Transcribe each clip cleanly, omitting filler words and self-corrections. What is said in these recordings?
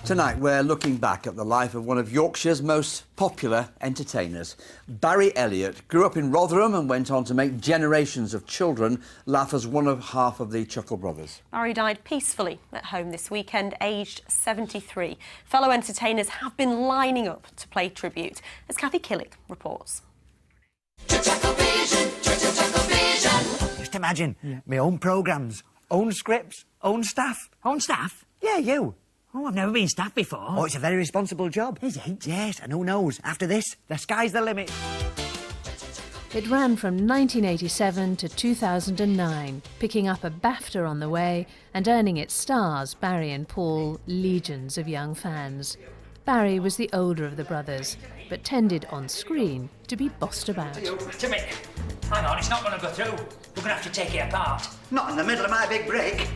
Tonight, we're looking back at the life of one of Yorkshire's most popular entertainers. Barry Elliott grew up in Rotherham and went on to make generations of children laugh as one of half of the Chuckle brothers. Barry died peacefully at home this weekend, aged 73. Fellow entertainers have been lining up to pay tribute, as Cathy Killick reports. Just imagine, my own programmes, own scripts, own staff. Own staff? Yeah, you. Oh, I've never been staff before. Oh, it's a very responsible job. Is it? Yes, and who knows? After this, the sky's the limit. It ran from 1987 to 2009, picking up a BAFTA on the way and earning its stars, Barry and Paul, legions of young fans. Barry was the older of the brothers, but tended on screen to be bossed about. Timmy, hang on, it's not going to go through. We're going to have to take it apart. Not in the middle of my big break.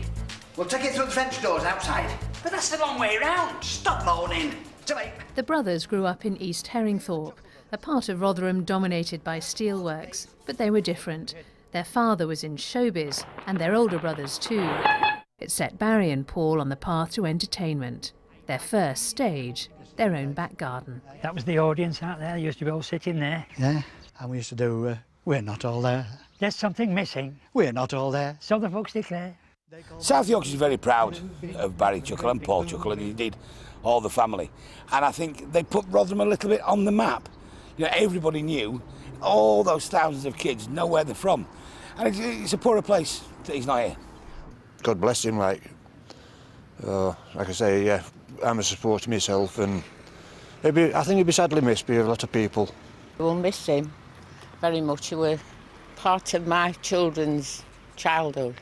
We'll take it through the French doors outside. But that's the long way round. Stop moaning. Timmy. The brothers grew up in East Herringthorpe, a part of Rotherham dominated by steelworks, but they were different. Their father was in showbiz, and their older brothers too. It set Barry and Paul on the path to entertainment. Their first stage, their own back garden. That was the audience out there. They used to be all sitting there. Yeah, and we used to do, we're not all there. There's something missing. We're not all there. So the folks declare. South Yorkshire's very proud of Barry Chuckle and Paul Chuckle, and indeed all the family. And I think they put Rotherham a little bit on the map. You know, everybody knew, all those thousands of kids know where they're from. And it's a poorer place that he's not here. God bless him, like I say, yeah, I'm a supporter myself, and I think he'd be sadly missed by a lot of people. We'll miss him very much. He was part of my children's childhood.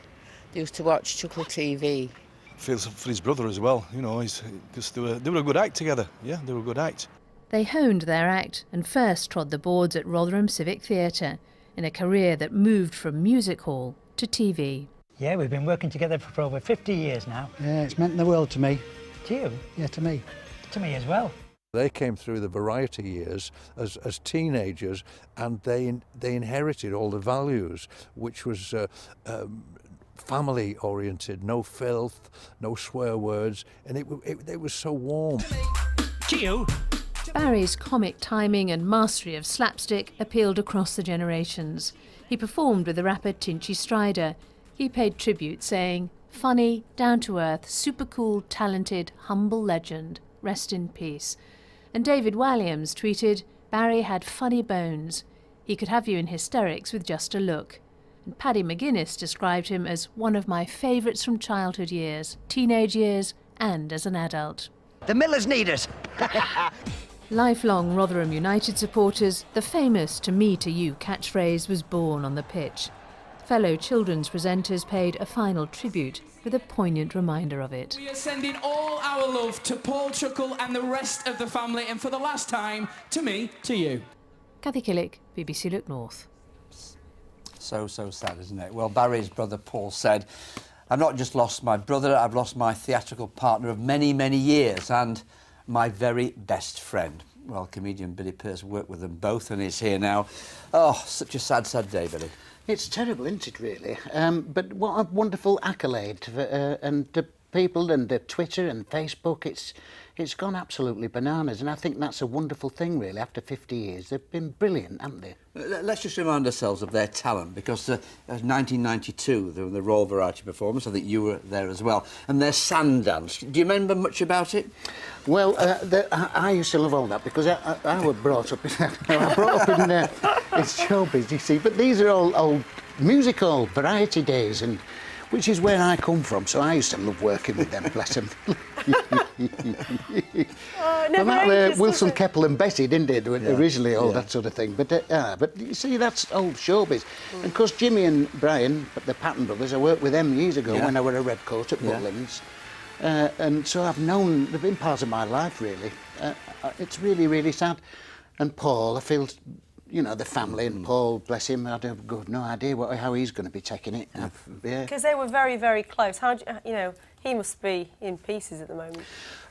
They used to watch Chuckle TV. Feels for his brother as well, you know, because they were a good act together. Yeah, they were a good act. They honed their act and first trod the boards at Rotherham Civic Theatre, in a career that moved from music hall to TV. Yeah, we've been working together for over 50 years now. Yeah, it's meant the world to me. To you? Yeah, to me. To me as well. They came through the variety years as teenagers, and they inherited all the values, which was family oriented, no filth, no swear words, and it was so warm. To you? Barry's comic timing and mastery of slapstick appealed across the generations. He performed with the rapper Tinchy Strider. He paid tribute, saying, "Funny, down-to-earth, super cool, talented, humble legend. Rest in peace." And David Walliams tweeted, "Barry had funny bones. He could have you in hysterics with just a look." And Paddy McGuinness described him as one of my favourites from childhood years, teenage years, and as an adult. The Millers need us. Lifelong Rotherham United supporters, the famous "to me to you" catchphrase was born on the pitch. Fellow children's presenters paid a final tribute with a poignant reminder of it. We are sending all our love to Paul Chuckle and the rest of the family, and for the last time, to me, to you. Cathy Killick, BBC Look North. So sad, isn't it? Well, Barry's brother Paul said, "I've not just lost my brother, I've lost my theatrical partner of many, many years and my very best friend." Well, comedian Billy Pearce worked with them both and is here now. Oh, such a sad day, Billy. It's terrible, isn't it, really? But what a wonderful accolade. And the people and the Twitter and Facebook, it's gone absolutely bananas. And I think that's a wonderful thing, really, after 50 years. They've been brilliant, haven't they? Let's just remind ourselves of their talent, because 1992, the Royal Variety Performance, I think you were there as well, and their sand dance. Do you remember much about it? Well, I used to love all that, because I was brought up in showbiz, you see. But these are all old musical variety days, and which is where I come from, so I used to love working with them, bless them. Wilson, Keppel and Bessie, didn't they, originally, all that sort of thing. But you see, that's old showbiz. And of course, Jimmy and Brian, the Patton brothers, I worked with them years ago when I were a red coat at Butlins. And so they've been part of my life, really. It's really, really sad. And Paul, I feel, you know, the family, and Paul, bless him, I have no idea how he's going to be taking it. Because they were very, very close. How do you know, he must be in pieces at the moment.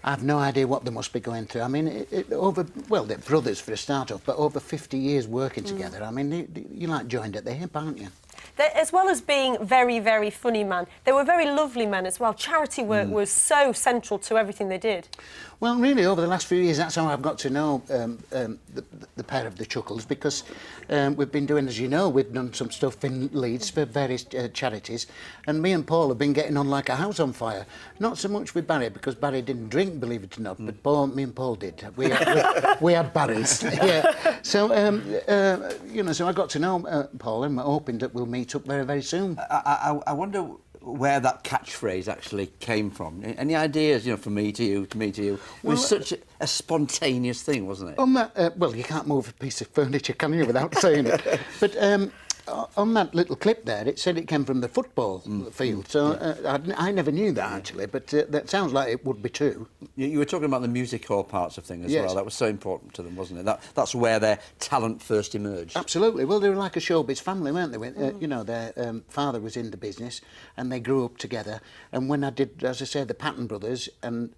I've no idea what they must be going through. I mean, they're brothers for a start off, but over 50 years working together. I mean, you're like joined at the hip, aren't you? As well as being very, very funny men, they were very lovely men as well. Charity work was so central to everything they did. Well, really, over the last few years, that's how I've got to know the pair of the Chuckles, because we've been doing, as you know, we've done some stuff in Leeds for various charities, and me and Paul have been getting on like a house on fire. Not so much with Barry, because Barry didn't drink, believe it or not, but me and Paul did. We had Barry's. Yeah. So, you know, so I got to know Paul, and we're hoping that we'll meet up very, very soon. I wonder where that catchphrase actually came from. Any ideas, you know, from me to you, to me to you? It was such a spontaneous thing, wasn't it? On that, well, you can't move a piece of furniture, can you, without saying it? But on that little clip there, it said it came from the football field. So I never knew that, actually, but that sounds like it would be true. You were talking about the music hall parts of things as well. That was so important to them, wasn't it? That's where their talent first emerged. Absolutely. Well, they were like a showbiz family, weren't they? You know, their father was in the business, and they grew up together. And when I did, as I said, the Patton Brothers, and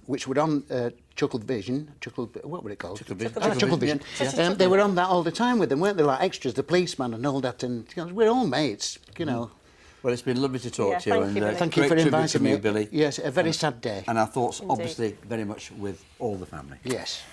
which were on Chuckle Vision, what were it called? Chuckle Vision. Chuckle Vision. Yeah. They were on that all the time with them, weren't they? Like extras, the policeman and all that. And you know, we're all mates, you know. Well, it's been lovely to talk to you. Thank you for inviting me, Billy. Yes, a very sad day. And our thoughts, obviously, very much with all the family. Yes.